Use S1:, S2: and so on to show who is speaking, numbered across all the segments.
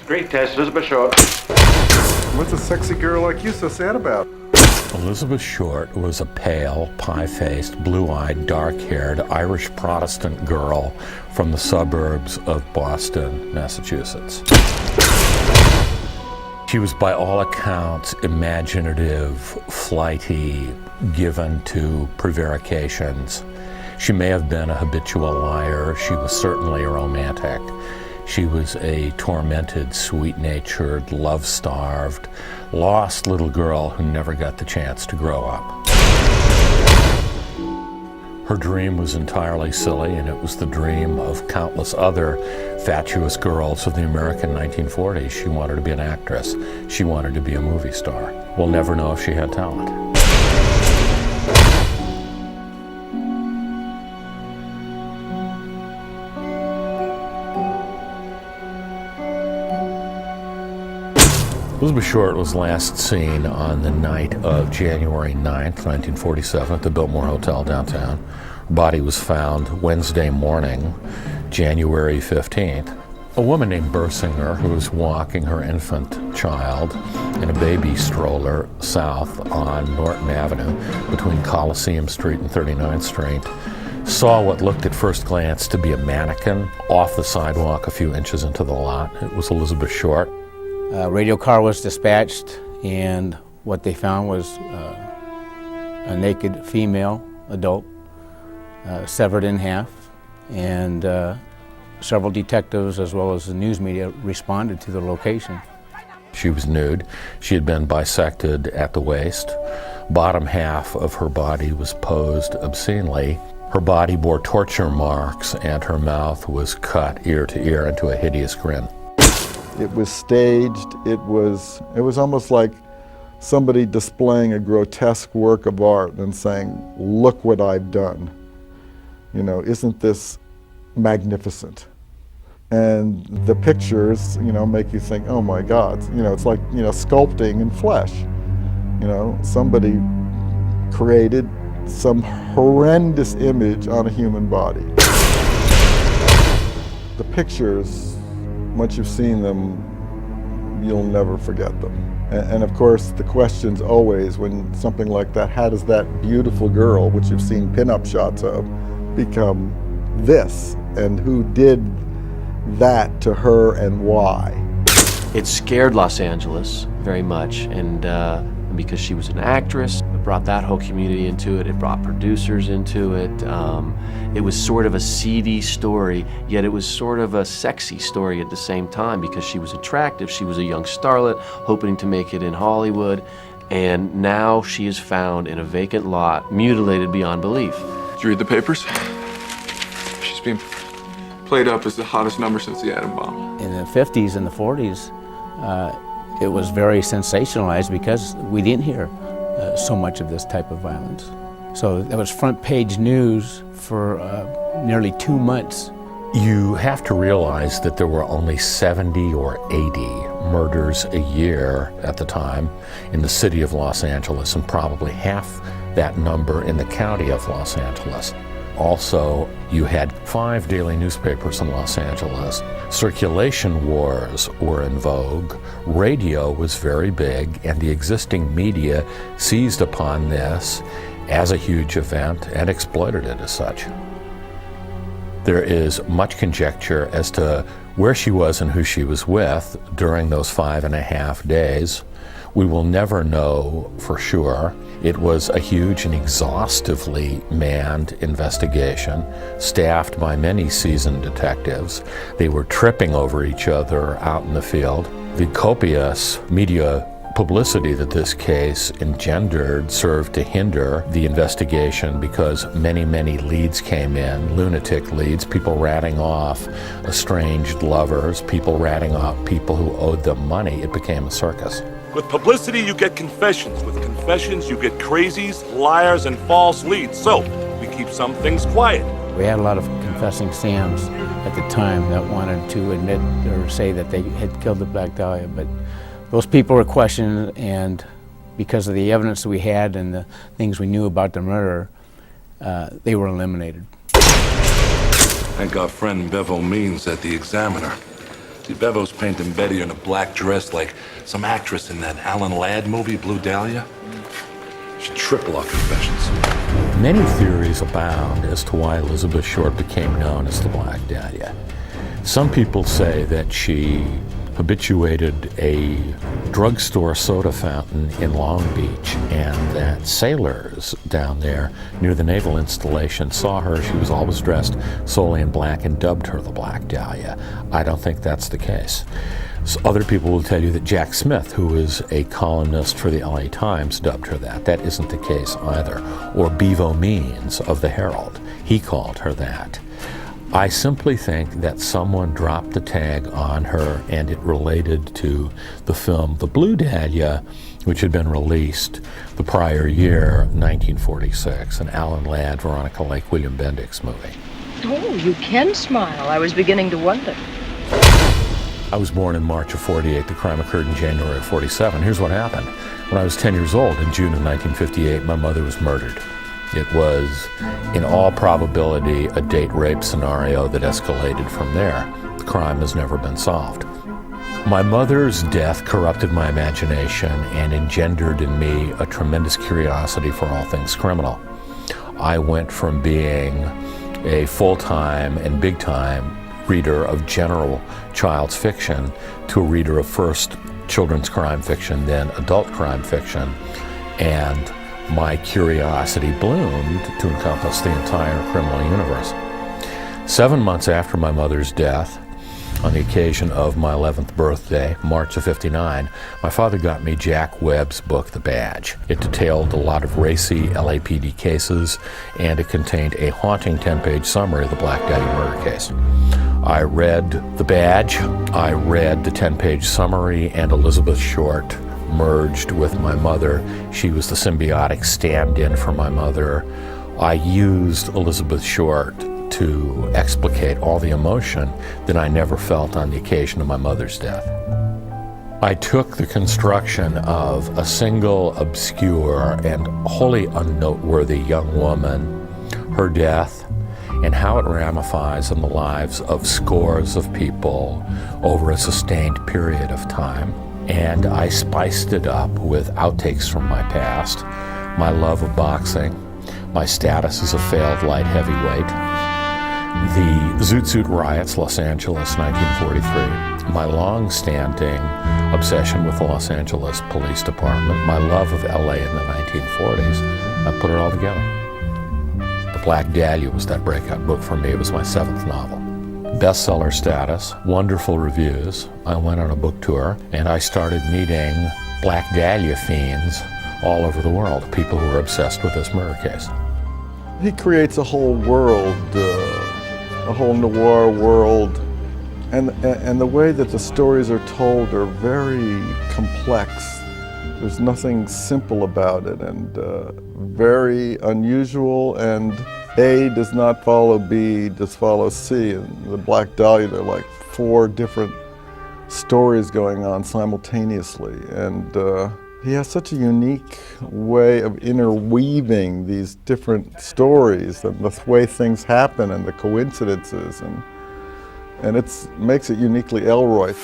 S1: Great test, Elizabeth Short.
S2: What's a sexy girl like you so sad about?
S3: Elizabeth Short was a pale, pie-faced, blue-eyed, dark-haired Irish Protestant girl from the suburbs of Boston, Massachusetts. She was, by all accounts, imaginative, flighty, given to prevarications. She may have been a habitual liar. She was certainly a romantic. She was a tormented, sweet-natured, love-starved, lost little girl who never got the chance to grow up. Her dream was entirely silly, and it was the dream of countless other fatuous girls of the American 1940s. She wanted to be an actress. She wanted to be a movie star. We'll never know if she had talent. Elizabeth Short was last seen on the night of January 9th, 1947 at the Biltmore Hotel downtown. Her body was found Wednesday morning, January 15th. A woman named Bersinger, who was walking her infant child in a baby stroller south on Norton Avenue between Coliseum Street and 39th Street, saw what looked at first glance to be a mannequin off the sidewalk a few inches into the lot. It was Elizabeth Short.
S4: A radio car was dispatched, and what they found was a naked female adult, severed in half, and several detectives as well as the news media responded to the location.
S3: She was nude. She had been bisected at the waist. Bottom half of her body was posed obscenely. Her body bore torture marks, and her mouth was cut ear to ear into a hideous grin.
S2: It was staged. It was almost like somebody displaying a grotesque work of art and saying, look what I've done. You know, isn't this magnificent? And the pictures, you know, make you think, oh my God, you know, it's like, you know, sculpting in flesh. You know, somebody created some horrendous image on a human body. The pictures, once you've seen them, you'll never forget them. And of course, the question's always, when something like that, how does that beautiful girl, which you've seen pinup shots of, become this? And who did that to her and why?
S5: It scared Los Angeles very much, and because she was an actress, it brought that whole community into it. It brought producers into it. It was sort of a seedy story, yet it was sort of a sexy story at the same time because she was attractive. She was a young starlet hoping to make it in Hollywood, and now she is found in a vacant lot, mutilated beyond belief.
S6: Did you read the papers? She's being played up as the hottest number since the atom bomb.
S4: In the 50s and the 40s, it was very sensationalized because we didn't hear so much of this type of violence. So that was front page news for nearly 2 months.
S3: You have to realize that there were only 70 or 80 murders a year at the time in the city of Los Angeles, and probably half that number in the county of Los Angeles. Also, you had 5 daily newspapers in Los Angeles. Circulation wars were in vogue. Radio was very big, and the existing media seized upon this as a huge event and exploited it as such. There is much conjecture as to where she was and who she was with during those 5.5 days. We will never know for sure. It was a huge and exhaustively manned investigation, staffed by many seasoned detectives. They were tripping over each other out in the field. The copious media publicity that this case engendered served to hinder the investigation because many, many leads came in, lunatic leads, people ratting off estranged lovers, people ratting off people who owed them money. It became a circus.
S7: With publicity, you get confessions. With confessions, you get crazies, liars, and false leads. So, we keep some things quiet.
S4: We had a lot of confessing Sams at the time that wanted to admit or say that they had killed the Black Dahlia, but those people were questioned, and because of the evidence that we had and the things we knew about the murder, they were eliminated.
S8: Thank our friend Bevo Means at the Examiner
S7: See, Bevo's painting Betty in a black dress like some actress in that Alan Ladd movie, Blue Dahlia. Should triple our confessions.
S3: Many theories abound as to why Elizabeth Short became known as the Black Dahlia. Some people say that she habituated a drugstore soda fountain in Long Beach, and that sailors down there near the naval installation saw her. She was always dressed solely in black and dubbed her the Black Dahlia. I don't think that's the case. So other people will tell you that Jack Smith, who is a columnist for the LA Times, dubbed her that. That isn't the case either. Or Bevo Means of the Herald, he called her that. I simply think that someone dropped the tag on her, and it related to the film The Blue Dahlia, which had been released the prior year, 1946, an Alan Ladd, Veronica Lake, William Bendix movie.
S1: Oh, you can smile. I was beginning to wonder.
S3: I was born in March of 48. The crime occurred in January of 47. Here's what happened. When I was 10 years old, in June of 1958, my mother was murdered. It was, in all probability, a date rape scenario that escalated from there. The crime has never been solved. My mother's death corrupted my imagination and engendered in me a tremendous curiosity for all things criminal. I went from being a full-time and big-time reader of general child's fiction to a reader of first children's crime fiction, then adult crime fiction, and my curiosity bloomed to encompass the entire criminal universe. 7 months after my mother's death, on the occasion of my 11th birthday, March of '59, my father got me Jack Webb's book, The Badge. It detailed a lot of racy LAPD cases, and it contained a haunting 10-page summary of the Black Dahlia murder case. I read The Badge, I read the 10-page summary, and Elizabeth Short merged with my mother. She was the symbiotic stand-in for my mother. I used Elizabeth Short to explicate all the emotion that I never felt on the occasion of my mother's death. I took the construction of a single, obscure, and wholly unnoteworthy young woman, her death, and how it ramifies in the lives of scores of people over a sustained period of time. And I spiced it up with outtakes from my past, my love of boxing, my status as a failed light heavyweight, the Zoot Suit riots, Los Angeles, 1943, my long-standing obsession with the Los Angeles Police Department, my love of LA in the 1940s. I put it all together. The Black Dahlia was that breakout book for me. It was my 7th novel. Bestseller status, wonderful reviews. I went on a book tour, and I started meeting Black Dahlia fiends all over the world, people who were obsessed with this murder case.
S2: He creates a whole world, a whole noir world, and the way that the stories are told are very complex. There's nothing simple about it, and very unusual, and A does not follow B, does follow C. And the Black Dahlia, there are like 4 different stories going on simultaneously, and he has such a unique way of interweaving these different stories and the way things happen and the coincidences, and it makes it uniquely Elroy.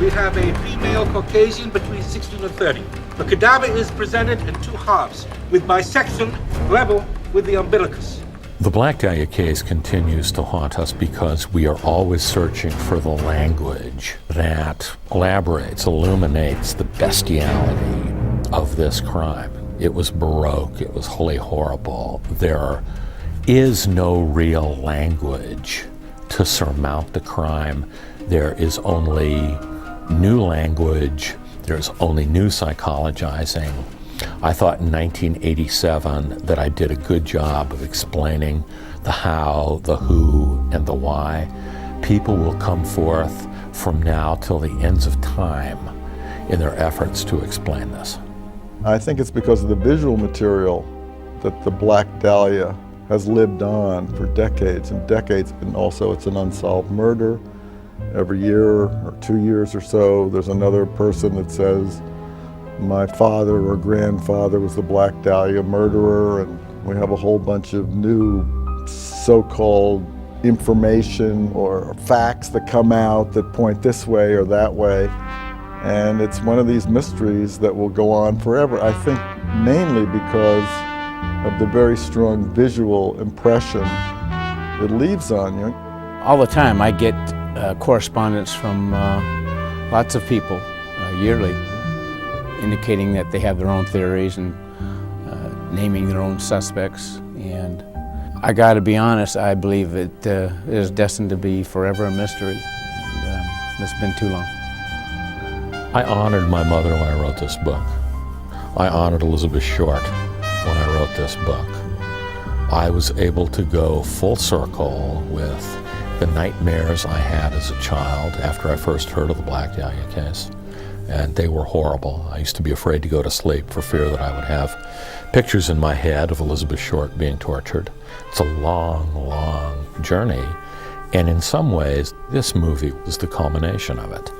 S8: We have a female Caucasian between 16 and 30. The cadaver is presented in 2 halves, with bisection level with the umbilicus.
S3: The Black Dahlia case continues to haunt us because we are always searching for the language that elaborates, illuminates the bestiality of this crime. It was Baroque, it was wholly horrible. There is no real language to surmount the crime. There is only new language, there's only new psychologizing. I thought in 1987 that I did a good job of explaining the how, the who, and the why. People will come forth from now till the ends of time in their efforts to explain this.
S2: I think it's because of the visual material that the Black Dahlia has lived on for decades and decades, and also it's an unsolved murder. Every year or 2 years or so, there's another person that says, my father or grandfather was the Black Dahlia murderer, and we have a whole bunch of new so-called information or facts that come out that point this way or that way. And it's one of these mysteries that will go on forever, I think mainly because of the very strong visual impression it leaves on you.
S4: All the time I get correspondence from lots of people yearly indicating that they have their own theories and naming their own suspects. And I got to be honest, I believe it is destined to be forever a mystery. And, it's been too long.
S3: I honored my mother when I wrote this book. I honored Elizabeth Short when I wrote this book. I was able to go full circle with the nightmares I had as a child after I first heard of the Black Dahlia case. And they were horrible. I used to be afraid to go to sleep for fear that I would have pictures in my head of Elizabeth Short being tortured. It's a long, long journey. And in some ways, this movie was the culmination of it.